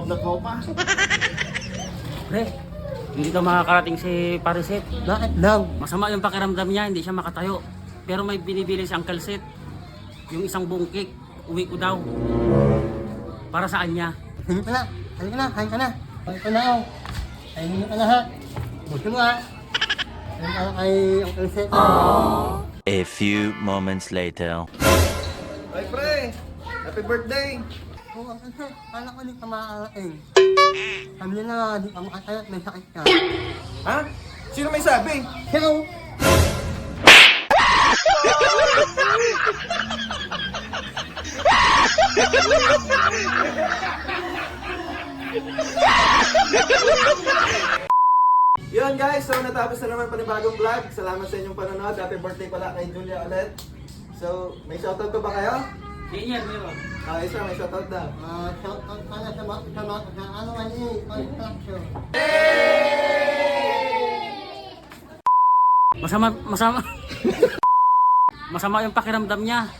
loob ng kopa. Pre, hindi daw makakarating si Pariset. Bakit daw? Masama yung pakiramdam niya, hindi siya makatayo. Pero may binibili siyang kalsit. Yung isang buong cake, uwi ko daw. Para sa kanya. Kain ka na. Kain ka na. Kain ka na. Kain ka na ako. Kain mo ka na ha. Gusto mo ha. Kain ka na kay Uncle Seth. A few moments later. Ay, pre! Happy birthday! Oo, Uncle Seth. Kala ko di ka makakarating. Sabi niya na di ka makatayo at may sakit ka. Ha? Sino may sabi? Ikaw! Yun guys, so natapos na naman panibagong vlog. Salamat sa inyong panonood. Happy birthday pala kay Julia ulit. So, may shoutout pa ba kayo? Ganyan, meron. Isa, may shoutout daw. Shoutout ka na sa mga ano man construction. Masama yung pakiramdam niya.